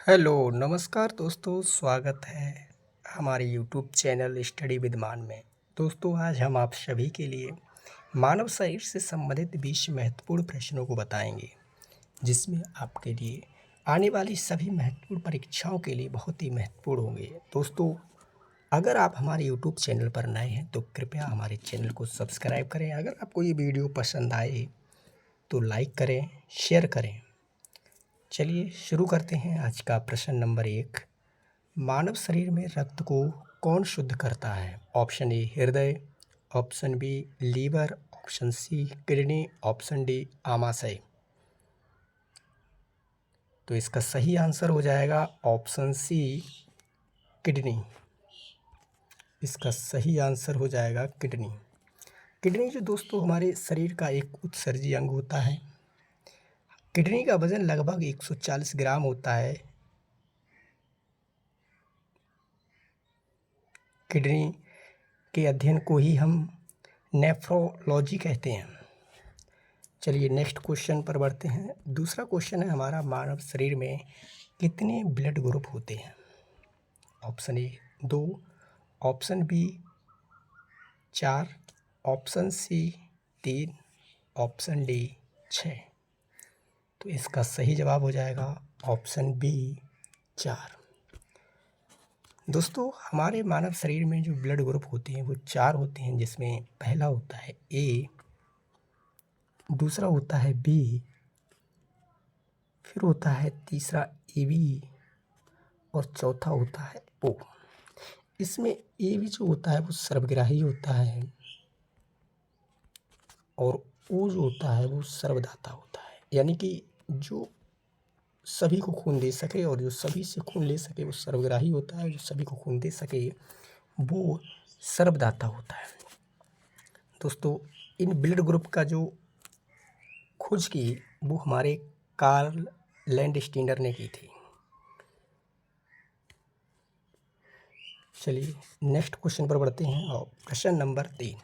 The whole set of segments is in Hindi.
हेलो नमस्कार दोस्तों, स्वागत है हमारे यूट्यूब चैनल स्टडी विद मान में। दोस्तों, आज हम आप सभी के लिए मानव शरीर से संबंधित 20 महत्वपूर्ण प्रश्नों को बताएंगे, जिसमें आपके लिए आने वाली सभी महत्वपूर्ण परीक्षाओं के लिए बहुत ही महत्वपूर्ण होंगे। दोस्तों, अगर आप हमारे यूट्यूब चैनल पर नए हैं तो कृपया हमारे चैनल को सब्सक्राइब करें। अगर आपको ये वीडियो पसंद आए तो लाइक करें, शेयर करें। चलिए शुरू करते हैं। आज का प्रश्न नंबर 1, मानव शरीर में रक्त को कौन शुद्ध करता है? ऑप्शन ए हृदय, option B liver, option C kidney, option D आमाशय। तो इसका सही आंसर हो जाएगा ऑप्शन सी किडनी। इसका सही आंसर हो जाएगा किडनी। किडनी जो दोस्तों हमारे शरीर का एक उत्सर्जी अंग होता है। किडनी का वजन लगभग 140 ग्राम होता है। किडनी के अध्ययन को ही हम नेफ्रोलॉजी कहते हैं। चलिए नेक्स्ट क्वेश्चन पर बढ़ते हैं। दूसरा क्वेश्चन है हमारा, मानव शरीर में कितने ब्लड ग्रुप होते हैं? Option A 2, option B 4, option C 3, option D 6। तो इसका सही जवाब हो जाएगा ऑप्शन बी 4। दोस्तों, हमारे मानव शरीर में जो ब्लड ग्रुप होते हैं वो 4 होते हैं, जिसमें पहला होता है ए, दूसरा होता है बी, फिर होता है तीसरा ए बी और चौथा होता है ओ। इसमें ए बी जो होता है वो सर्वग्राही होता है और ओ जो होता है वो सर्वदाता होता है, यानी कि जो सभी को खून दे सके और जो सभी से खून ले सके वो सर्वग्राही होता है, जो सभी को खून दे सके वो सर्वदाता होता है। दोस्तों, इन ब्लड ग्रुप का जो खोज की वो हमारे कार्ल लैंडस्टीनर ने की थी। चलिए नेक्स्ट क्वेश्चन पर बढ़ते हैं। और प्रश्न नंबर 3,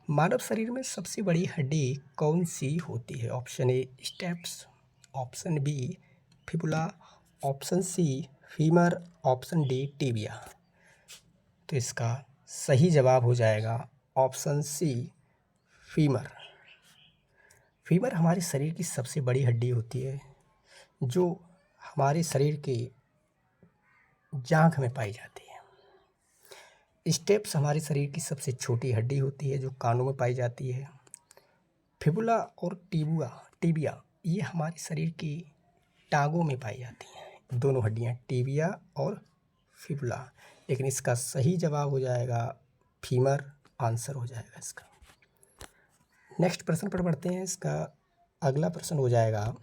मानव शरीर में सबसे बड़ी हड्डी कौन सी होती है? Option A stapes, option B fibula, option C femur, option D tibia. तो इसका सही जवाब हो जाएगा ऑप्शन सी फीमर। फीमर हमारे शरीर की सबसे बड़ी हड्डी होती है, जो हमारे शरीर के जांघ में पाई जाती है। स्टेप्स हमारे शरीर की सबसे छोटी हड्डी होती है, जो कानों में पाई जाती है। फिबुला और टिबिया ये हमारे शरीर की टांगों में पाई जाती हैं। दोनों हड्डियां टिबिया और फिबुला। लेकिन इसका सही जवाब हो जाएगा फीमर, आंसर हो जाएगा इसका। नेक्स्ट प्रश्न पर बढ़ते हैं। इसका अगला प्रश्न हो जाएगा,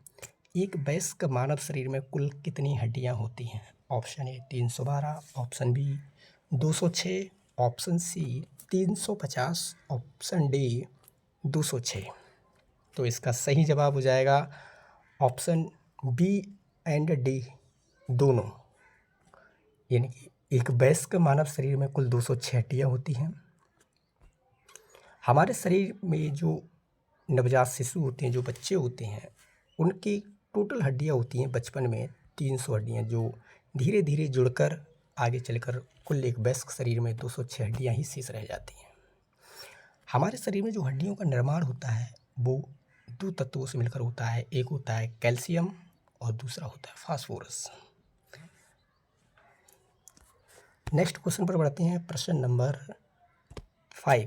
एक वयस्क मानव शरीर में कुल कितनी हड्डियां होती हैं? Option A 312, option B 206, option C 350, option D 206। तो इसका सही जवाब हो जाएगा ऑप्शन बी एंड डी दोनों, यानी कि एक वयस्क मानव शरीर में कुल 206 हड्डियाँ होती हैं। हमारे शरीर में जो नवजात शिशु होते हैं, जो बच्चे होते हैं, उनकी टोटल हड्डियाँ होती हैं बचपन में 300 हड्डियाँ, जो धीरे धीरे जुड़कर आगे चलकर कुल एक वयस्क शरीर में 206 हड्डियाँ ही शेष रह जाती हैं। हमारे शरीर में जो हड्डियों का निर्माण होता है वो 2 तत्वों से मिलकर होता है। एक होता है कैल्शियम और दूसरा होता है फास्फोरस। नेक्स्ट क्वेश्चन पर बढ़ते हैं। प्रश्न नंबर 5।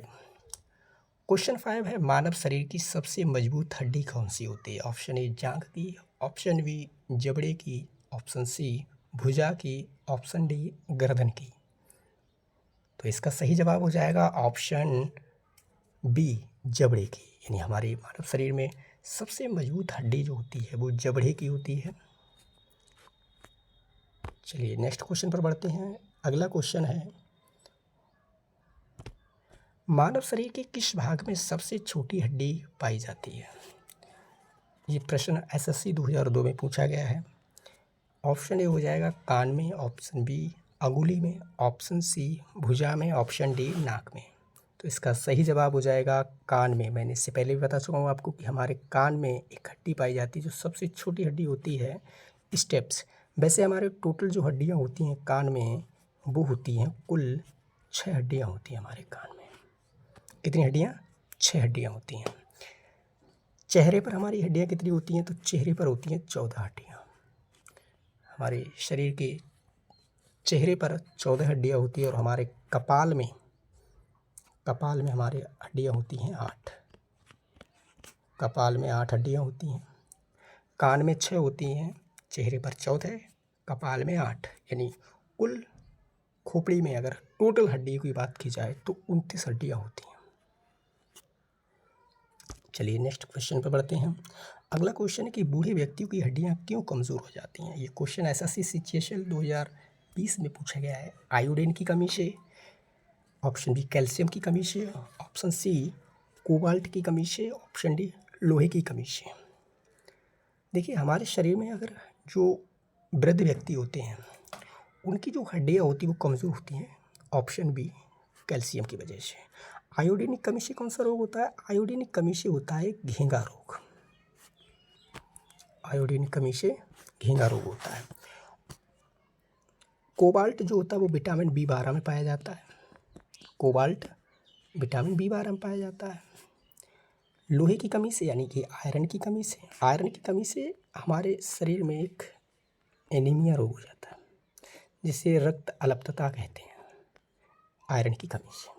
क्वेश्चन 5 है, मानव शरीर की सबसे मजबूत हड्डी कौन सी होती है? ऑप्शन ए जांघ की, ऑप्शन बी जबड़े की, ऑप्शन सी भुजा की, ऑप्शन डी गर्दन की। तो इसका सही जवाब हो जाएगा ऑप्शन बी जबड़े की, यानी हमारे मानव शरीर में सबसे मजबूत हड्डी जो होती है वो जबड़े की होती है। चलिए नेक्स्ट क्वेश्चन पर बढ़ते हैं। अगला क्वेश्चन है, मानव शरीर के किस भाग में सबसे छोटी हड्डी पाई जाती है? ये प्रश्न एसएससी 2002 में पूछा गया है। ऑप्शन ए हो जाएगा कान में, ऑप्शन बी अंगुली में, ऑप्शन सी भुजा में, ऑप्शन डी नाक में। तो इसका सही जवाब हो जाएगा कान में। मैंने इससे पहले भी बता चुका हूँ आपको कि हमारे कान में एक हड्डी पाई जाती है जो सबसे छोटी हड्डी होती है, स्टेप्स। वैसे हमारे टोटल जो हड्डियाँ होती हैं कान में वो होती हैं कुल 6 हड्डियाँ होती हैं हमारे कान में। कितनी हड्डियाँ? 6 हड्डियाँ होती हैं। चेहरे पर हमारी हड्डियाँ कितनी होती हैं? तो चेहरे पर होती हैं 14 हड्डियाँ। हमारे शरीर के चेहरे पर 14 हड्डियाँ होती हैं और हमारे कपाल में हमारे हड्डियाँ होती हैं 8। कपाल में 8 हड्डियाँ होती हैं। कान में 6 होती हैं, चेहरे पर 14, कपाल में 8, यानी कुल खोपड़ी में अगर टोटल हड्डी की बात की जाए तो 29 हड्डियाँ होती हैं। चलिए नेक्स्ट क्वेश्चन पर बढ़ते हैं। अगला क्वेश्चन है कि बूढ़े व्यक्तियों की हड्डियाँ क्यों कमज़ोर हो जाती हैं? ये क्वेश्चन एसएससी सिचुएशन 2020 में पूछा गया है। आयोडीन की कमी से, ऑप्शन बी कैल्शियम की कमी से, ऑप्शन सी कोबाल्ट की कमी से, ऑप्शन डी लोहे की कमी से। देखिए हमारे शरीर में अगर जो वृद्ध व्यक्ति होते हैं उनकी जो हड्डियाँ होती हैं वो कमज़ोर होती हैं, ऑप्शन बी कैल्शियम की वजह से। आयोडीन की कमी से कौन सा रोग होता है? आयोडीन की कमी से होता है घेंगा रोग। आयोडीन की कमी से घेंगा रोग होता है। कोबाल्ट जो होता है वो विटामिन B12 में पाया जाता है। कोबाल्ट विटामिन B12 में पाया जाता है। लोहे की कमी से यानी कि आयरन की कमी से हमारे शरीर में एक एनीमिया रोग हो जाता है जिसे रक्त अल्पता कहते हैं। आयरन की कमी से।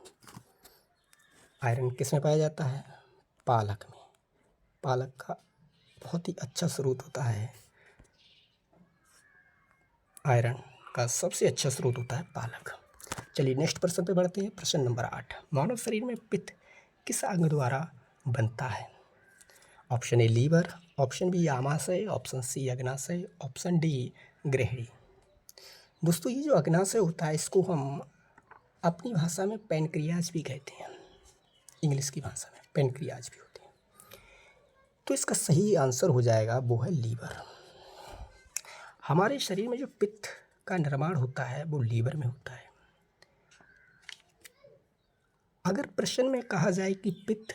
आयरन किस में पाया जाता है? पालक में। पालक का बहुत ही अच्छा स्रोत होता है। आयरन का सबसे अच्छा स्रोत होता है पालक। चलिए नेक्स्ट प्रश्न पे बढ़ते हैं। प्रश्न नंबर 8, मानव शरीर में पित्त किस अंग द्वारा बनता है? Option A liver, option B आमाशय, ऑप्शन सी अग्नाशय, ऑप्शन डी ग्रहणी। दोस्तों ये जो अग्नाशय होता है इसको हम अपनी भाषा में पैनक्रियाज भी कहते हैं, इंग्लिश की भाषा में पैनक्रियाज भी होते हैं। तो इसका सही आंसर हो जाएगा वो है लीवर। हमारे शरीर में जो पित्त का निर्माण होता है वो लीवर में होता है। अगर प्रश्न में कहा जाए कि पित्त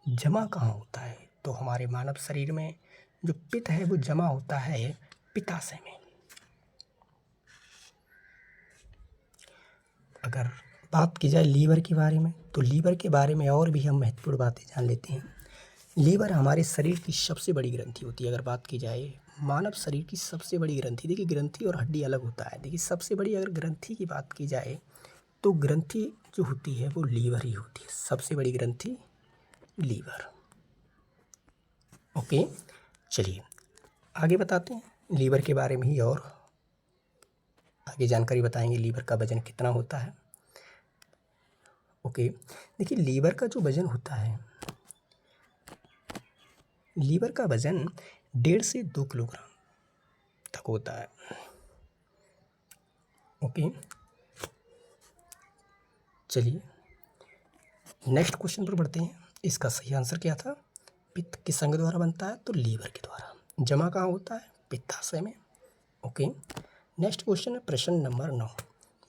जमा कहाँ होता है तो हमारे मानव शरीर में जो पित्त है वो जमा होता है पित्ताशय में। अगर बात की जाए लीवर के बारे में तो लीवर के बारे में और भी हम महत्वपूर्ण बातें जान लेते हैं। लीवर हमारे शरीर की सबसे बड़ी ग्रंथि होती है। अगर बात की जाए मानव शरीर की सबसे बड़ी ग्रंथि, देखिए ग्रंथि और हड्डी अलग होता है। देखिए सबसे बड़ी अगर ग्रंथि की बात की जाए तो ग्रंथि जो होती है वो लीवर ही होती है। सबसे बड़ी ग्रंथि लीवर। ओके चलिए आगे बताते हैं लीवर के बारे में ही और आगे जानकारी बताएंगे। लीवर का वजन कितना होता है? ओके देखिए लीवर का जो वजन होता है, लीवर का वजन 1.5 से 2 किलोग्राम तक होता है। ओके चलिए नेक्स्ट क्वेश्चन पर बढ़ते हैं। इसका सही आंसर क्या था? पित्त किस अंग द्वारा बनता है? तो लीवर के द्वारा। जमा कहाँ होता है? पित्ताशय में। ओके नेक्स्ट क्वेश्चन है प्रश्न नंबर 9,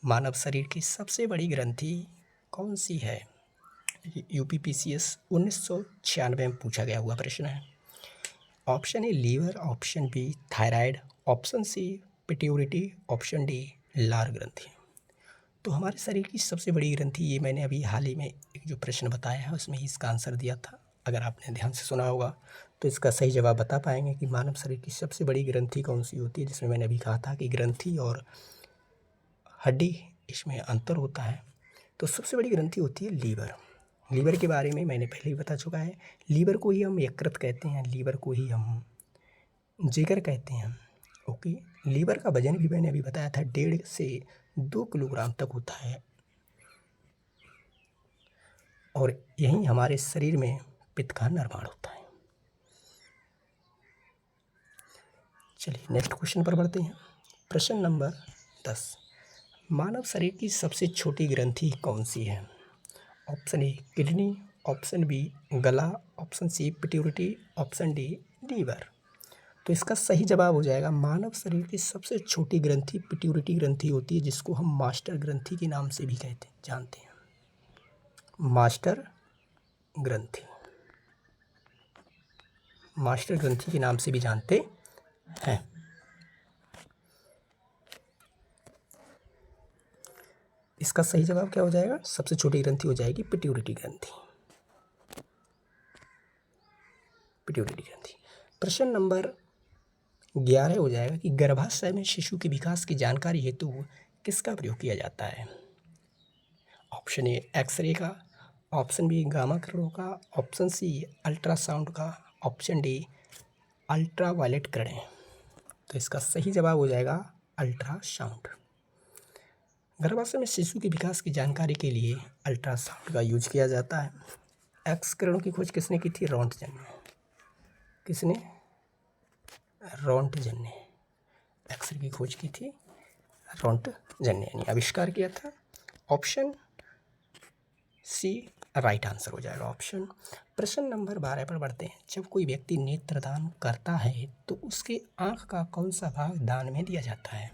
मानव शरीर की सबसे बड़ी ग्रंथि कौन सी है? UPPCS 1996 में पूछा गया हुआ प्रश्न है। Option A liver, option B thyroid, option C pituitary, option D लार ग्रंथि। तो हमारे शरीर की सबसे बड़ी ग्रंथि, ये मैंने अभी हाल ही में एक जो प्रश्न बताया है उसमें ही इसका आंसर दिया था। अगर आपने ध्यान से सुना होगा तो इसका सही जवाब बता पाएंगे कि मानव शरीर की सबसे बड़ी ग्रंथि कौन सी होती है, जिसमें मैंने अभी कहा था कि ग्रंथि और हड्डी इसमें अंतर होता है। तो सबसे बड़ी ग्रंथि होती है लीवर। लीवर के बारे में मैंने पहले ही बता चुका है। लीवर को ही हम यकृत कहते हैं, लीवर को ही हम जिगर कहते हैं। ओके लीवर का वजन भी मैंने अभी बताया था 1.5 से 2 किलोग्राम तक होता है और यही हमारे शरीर में पित्त का निर्माण होता है। चलिए नेक्स्ट क्वेश्चन पर बढ़ते हैं। प्रश्न नंबर 10, मानव शरीर की सबसे छोटी ग्रंथि कौन सी है? Option A kidney, option B गला, option C pituitary, option D liver. तो इसका सही जवाब हो जाएगा मानव शरीर की सबसे छोटी ग्रंथि पिट्यूटरी ग्रंथि होती है, जिसको हम मास्टर ग्रंथि के नाम से भी जानते हैं। मास्टर ग्रंथि, मास्टर ग्रंथि के नाम से भी जानते हैं। इसका सही जवाब क्या हो जाएगा? सबसे छोटी ग्रंथि हो जाएगी पिट्यूटरी ग्रंथि। पिट्यूटरी ग्रंथि। प्रश्न नंबर 11 हो जाएगा कि गर्भाशय में शिशु के विकास की जानकारी हेतु किसका प्रयोग किया जाता है? ऑप्शन ए एक्सरे का, ऑप्शन बी गामा किरणों का, ऑप्शन सी अल्ट्रासाउंड का, ऑप्शन डी अल्ट्रावायलेट किरणें। तो इसका सही जवाब हो जाएगा अल्ट्रासाउंड। गर्भाशय में शिशु के विकास की जानकारी के लिए अल्ट्रासाउंड का यूज किया जाता है। एक्स किरणों की खोज किसने की थी? रोंटगन ने। किसने? रोंटगन ने एक्सरे की खोज की थी, रोंटगन ने, यानी आविष्कार किया था। ऑप्शन सी राइट आंसर हो जाएगा ऑप्शन। प्रश्न नंबर 12 पर बढ़ते हैं। जब कोई व्यक्ति नेत्रदान करता है तो उसके आँख का कौन सा भाग दान में दिया जाता है?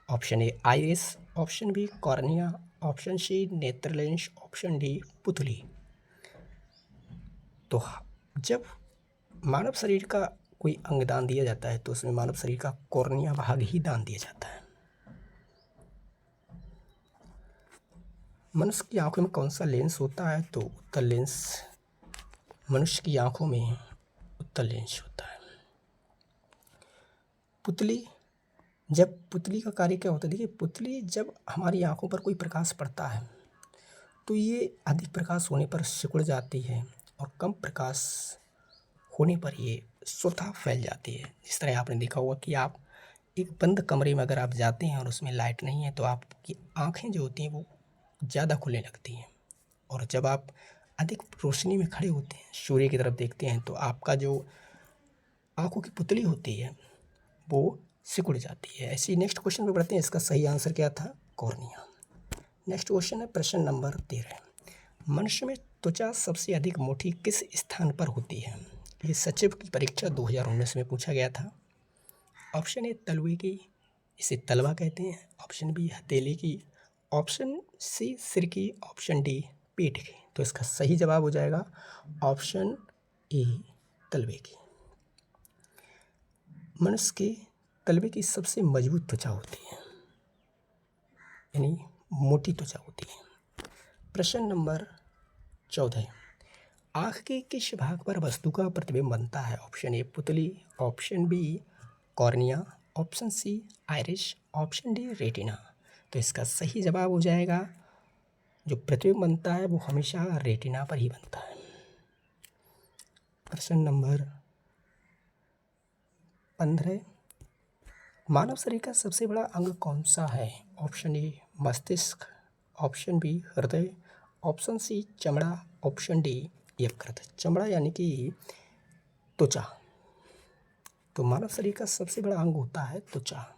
Option A iris, option B cornea, option C नेत्र लेंस, ऑप्शन डी पुतली। तो जब मानव शरीर का कोई अंग दान दिया जाता है तो उसमें मानव शरीर का कॉर्निया भाग ही दान दिया जाता है। मनुष्य की आंखों में कौन सा लेंस होता है? तो उत्तल लेंस। मनुष्य की आंखों में उत्तल लेंस होता है। पुतली, जब पुतली का कार्य क्या होता है? देखिए, पुतली जब हमारी आंखों पर कोई प्रकाश पड़ता है तो ये अधिक प्रकाश होने पर सिकुड़ जाती है और कम प्रकाश होने पर ये स्वतः फैल जाती है। जिस तरह आपने देखा होगा कि आप एक बंद कमरे में अगर आप जाते हैं और उसमें लाइट नहीं है तो आपकी आँखें जो होती हैं वो ज़्यादा खुलने लगती हैं, और जब आप अधिक रोशनी में खड़े होते हैं, सूर्य की तरफ देखते हैं, तो आपका जो आँखों की पुतली होती है वो सिकुड़ जाती है। ऐसे ही नेक्स्ट क्वेश्चन पे बढ़ते हैं। इसका सही आंसर क्या था? कॉर्निया। नेक्स्ट क्वेश्चन है प्रश्न नंबर 13। मनुष्य में त्वचा सबसे अधिक मोटी किस स्थान पर होती है? ये सचिव की परीक्षा 2019 में पूछा गया था। ऑप्शन ए तलवे की, इसे तलवा कहते हैं, ऑप्शन बी हथेली की, ऑप्शन सी सिर की, ऑप्शन डी पीठ की। तो इसका सही जवाब हो जाएगा ऑप्शन ए तलवे की। मनुष्य के तलवे की सबसे मजबूत त्वचा होती है, यानी मोटी त्वचा होती है। प्रश्न नंबर 14। आँख के किस भाग पर वस्तु का प्रतिबिंब बनता है? ऑप्शन ए पुतली, option B cornea, option C iris, option D retina. तो इसका सही जवाब हो जाएगा, जो प्रतिबिंब बनता है वो हमेशा रेटिना पर ही बनता है। प्रश्न नंबर 15। मानव शरीर का सबसे बड़ा अंग कौन सा है? ऑप्शन ए मस्तिष्क, ऑप्शन बी हृदय, ऑप्शन सी चमड़ा, ऑप्शन डी यकृत। चमड़ा यानी कि त्वचा। तो मानव शरीर का सबसे बड़ा अंग होता है त्वचा।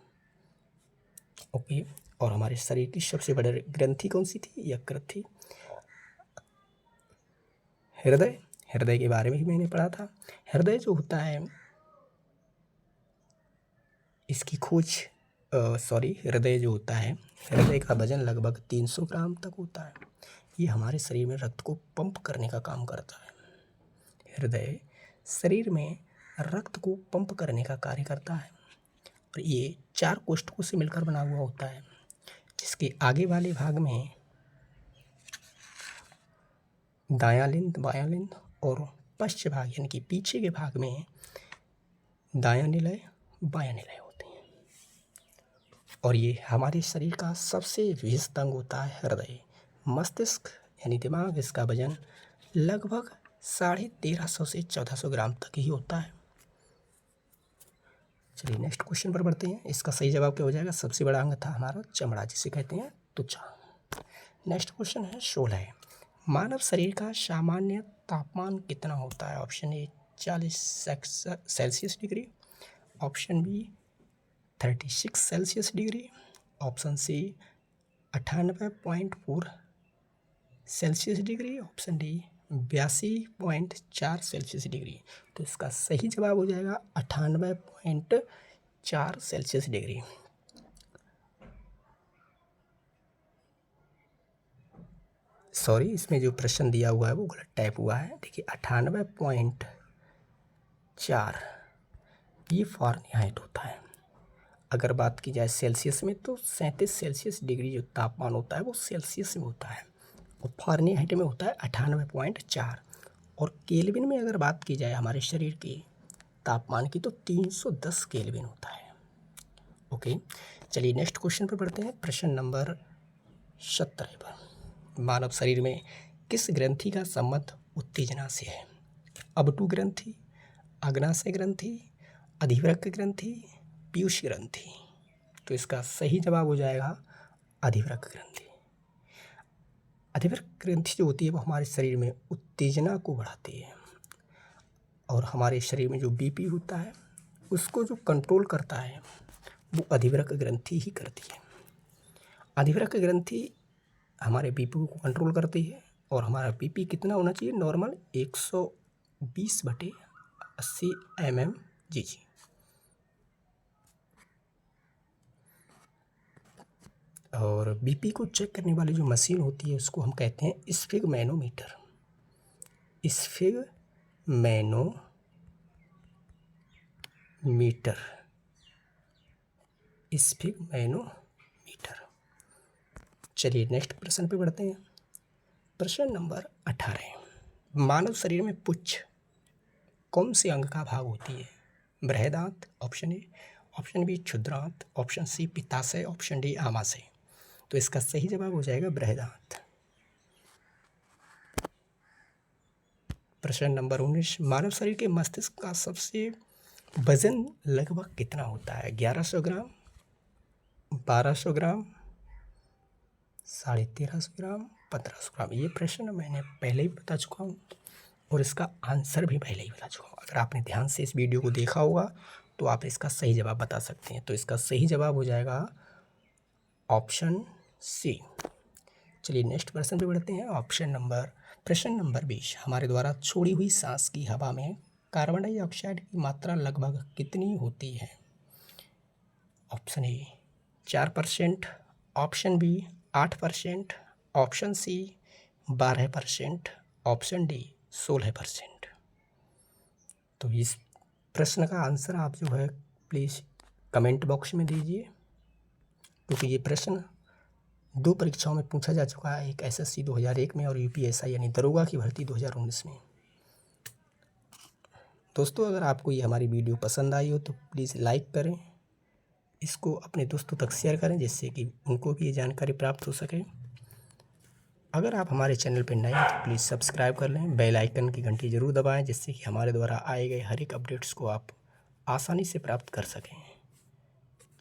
ओके, और हमारे शरीर की सबसे बड़ी ग्रंथि कौन सी थी? यकृत थी। हृदय, हृदय के बारे में ही मैंने पढ़ा था। हृदय जो होता है इसकी खोज हृदय जो होता है, हृदय का वजन लगभग 300 ग्राम तक होता है। ये हमारे शरीर में रक्त को पंप करने का काम करता है। हृदय शरीर में रक्त को पंप करने का कार्य करता है और ये 4 कोष्ठकों से मिलकर बना हुआ होता है। इसके आगे वाले भाग में दायां लिंब, बायां लिंब और पश्च भाग यानी कि पीछे के भाग में दायां निलय, बायां निलय होते हैं। और ये हमारे शरीर का सबसे व्यस्त अंग होता है हृदय। मस्तिष्क यानी दिमाग, इसका वजन लगभग 1350 से 1400 ग्राम तक ही होता है। चलिए नेक्स्ट क्वेश्चन पर बढ़ते हैं। इसका सही जवाब क्या हो जाएगा? सबसे बड़ा अंग था हमारा चमड़ा, जिसे कहते हैं त्वचा। नेक्स्ट क्वेश्चन है 16। मानव शरीर का सामान्य तापमान कितना होता है? Option A 40 Celsius degree, option B 36 Celsius degree, option C 98.4 Celsius degree, option D 82.4 Celsius degree. तो इसका सही जवाब हो जाएगा 98.4 सेल्सियस डिग्री। सॉरी, इसमें जो प्रश्न दिया हुआ है वो गलत टाइप हुआ है। देखिए 98.4 ये फ़ारेनहाइट होता है अगर बात की जाए सेल्सियस में तो 37 सेल्सियस डिग्री जो तापमान होता है वो सेल्सियस में होता है, और फारेनहाइट में होता है 98.4। और केल्विन में अगर बात की जाए हमारे शरीर के तापमान की तो 310 केल्विन होता है। ओके, चलिए नेक्स्ट क्वेश्चन पर बढ़ते हैं। प्रश्न नंबर 17 पर, मानव शरीर में किस ग्रंथि का संबंध उत्तेजना से है? अबटू ग्रंथि, अग्नाशय ग्रंथि, अधिवृक्क ग्रंथि, पीयूष ग्रंथि। तो इसका सही जवाब हो जाएगा अधिवृक्क ग्रंथि। अधिवृक्क ग्रंथि जो होती है वो हमारे शरीर में उत्तेजना को बढ़ाती है, और हमारे शरीर में जो बीपी होता है उसको जो कंट्रोल करता है वो अधिवृक्क ग्रंथि ही करती है। अधिवृक्क ग्रंथि हमारे बीपी को कंट्रोल करती है, और हमारा बीपी कितना होना चाहिए? Normal 120/80 mmHg। और बीपी को चेक करने वाली जो मशीन होती है उसको हम कहते हैं स्फिग्मैनोमीटर। स्फिग्मैनोमीटर। चलिए नेक्स्ट प्रश्न पे बढ़ते हैं। प्रश्न नंबर 18, मानव शरीर में पुच्छ कौन से अंग का भाग होती है? बृहदांत ऑप्शन ए, ऑप्शन बी क्षुद्रांत, ऑप्शन सी पित्ताशय, ऑप्शन डी आमाशय। तो इसका सही जवाब हो जाएगा बृहदांत। प्रश्न नंबर 19, मानव शरीर के मस्तिष्क का सबसे वजन लगभग कितना होता है? 1100 ग्राम, 1200 ग्राम, 1350 ग्राम, 1500 ग्राम। ये प्रश्न मैंने पहले ही बता चुका हूँ, और इसका आंसर भी पहले ही बता चुका हूँ। अगर आपने ध्यान से इस वीडियो को देखा होगा तो आप इसका सही जवाब बता सकते हैं। तो इसका सही जवाब हो जाएगा ऑप्शन सी। चलिए नेक्स्ट प्रश्न पे बढ़ते हैं। प्रश्न नंबर 20, हमारे द्वारा छोड़ी हुई सांस की हवा में कार्बन डाइऑक्साइड की मात्रा लगभग कितनी होती है? Option A 4%, option B 8%, option C 12%, option D 16%। तो इस प्रश्न का आंसर आप जो है प्लीज़ कमेंट बॉक्स में दीजिए, क्योंकि ये प्रश्न 2 परीक्षाओं में पूछा जा चुका है, एक SSC 2001 में और UPSI यानी दरोगा की भर्ती 2019 में। दोस्तों, अगर आपको ये हमारी वीडियो पसंद आई हो तो प्लीज़ लाइक करें, इसको अपने दोस्तों तक शेयर करें जिससे कि उनको भी ये जानकारी प्राप्त हो सके। अगर आप हमारे चैनल पर नए हैं तो प्लीज़ सब्सक्राइब कर लें, बेल आइकन की घंटी ज़रूर दबाएं जिससे कि हमारे द्वारा आए गए हर एक अपडेट्स को आप आसानी से प्राप्त कर सकें।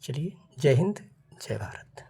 चलिए, जय हिंद, जय भारत।